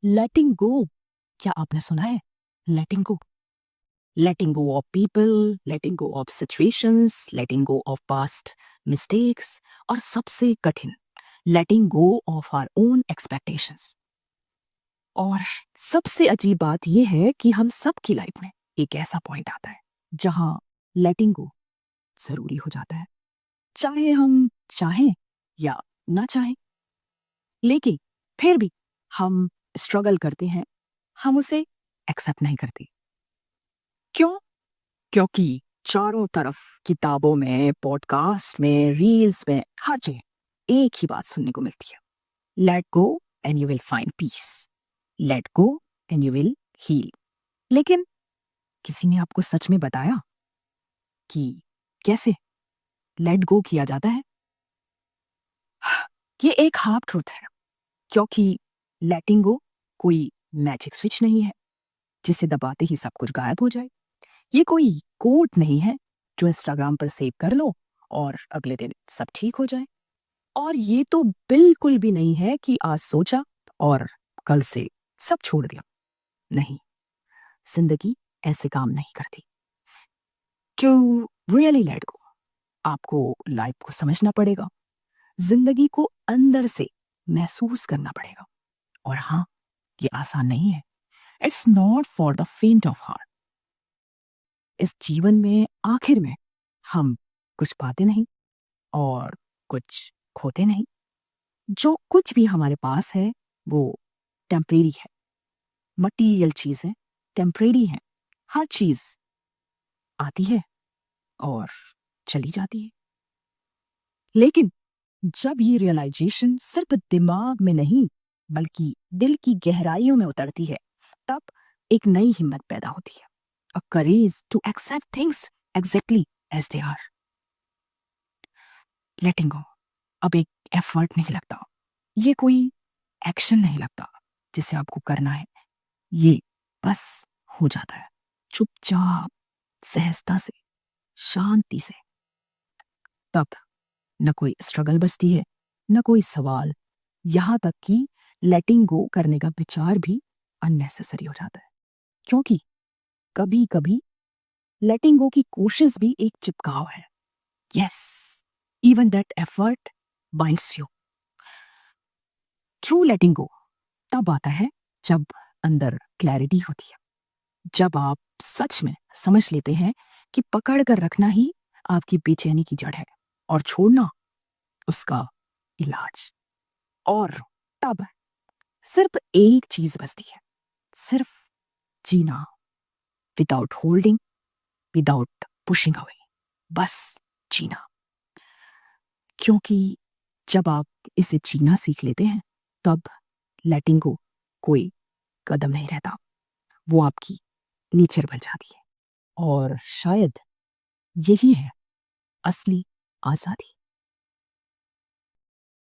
लेटिंग गो। क्या आपने सुना है? Letting go. Letting go of people, letting go of situations, letting go of past mistakes, और सबसे कठिन, letting go of our own expectations. और सबसे अजीब बात यह है कि हम सब की लाइफ में एक ऐसा पॉइंट आता है जहां लेटिंग गो जरूरी हो जाता है, चाहे हम चाहें या ना चाहें। लेकिन फिर भी हम स्ट्रगल करते हैं, हम उसे एक्सेप्ट नहीं करते। क्यों? क्योंकि चारों तरफ किताबों में, पॉडकास्ट में, रील्स में, हर जगह एक ही बात सुनने को मिलती है, let go and you will find peace, let go and you will heal. लेकिन किसी ने आपको सच में बताया कि कैसे लेट गो किया जाता है? ये एक हाफ ट्रूथ है, क्योंकि लेटिंग गो कोई मैजिक स्विच नहीं है जिसे दबाते ही सब कुछ गायब हो जाए। ये कोई कोड नहीं है जो इंस्टाग्राम पर सेव कर लो और अगले दिन सब ठीक हो जाए। और ये तो बिल्कुल भी नहीं है कि आज सोचा और कल से सब छोड़ दिया। नहीं, जिंदगी ऐसे काम नहीं करती। टू रियली लेट गो, आपको लाइफ को समझना पड़ेगा, जिंदगी को अंदर से महसूस करना पड़ेगा। और हाँ, ये आसान नहीं है। इट्स नॉट फॉर द फेंट ऑफ हार्ट। इस जीवन में आखिर में हम कुछ पाते नहीं और कुछ खोते नहीं। जो कुछ भी हमारे पास है वो टेम्परेरी है। मटीरियल चीजें टेम्परेरी हैं। हर चीज आती है और चली जाती है। लेकिन जब ये रियलाइजेशन सिर्फ दिमाग में नहीं बल्कि दिल की गहराइयों में उतरती है, तब एक नई हिम्मत पैदा होती है, a courage to accept things exactly as they are. Letting go अब एक एफर्ट नहीं लगता, ये कोई एक्शन नहीं लगता जिसे आपको करना है। ये बस हो जाता है, चुपचाप, सहजता से, शांति से। तब न कोई स्ट्रगल बचती है, न कोई सवाल, यहां तक कि लेटिंग गो करने का विचार भी अननेसेसरी हो जाता है। क्योंकि कभी कभी लेटिंग गो की कोशिश भी एक चिपकाव है। Yes, even that effort binds you. True letting go तब आता है जब अंदर क्लैरिटी होती है, जब आप सच में समझ लेते हैं कि पकड़ कर रखना ही आपकी बेचैनी की जड़ है और छोड़ना उसका इलाज। और तब सिर्फ एक चीज बचती है, सिर्फ जीना, without holding, without pushing away, बस जीना। क्योंकि जब आप इसे जीना सीख लेते हैं, तब लेटिंग गो कोई कदम नहीं रहता, वो आपकी नेचर बन जाती है। और शायद यही है असली आजादी।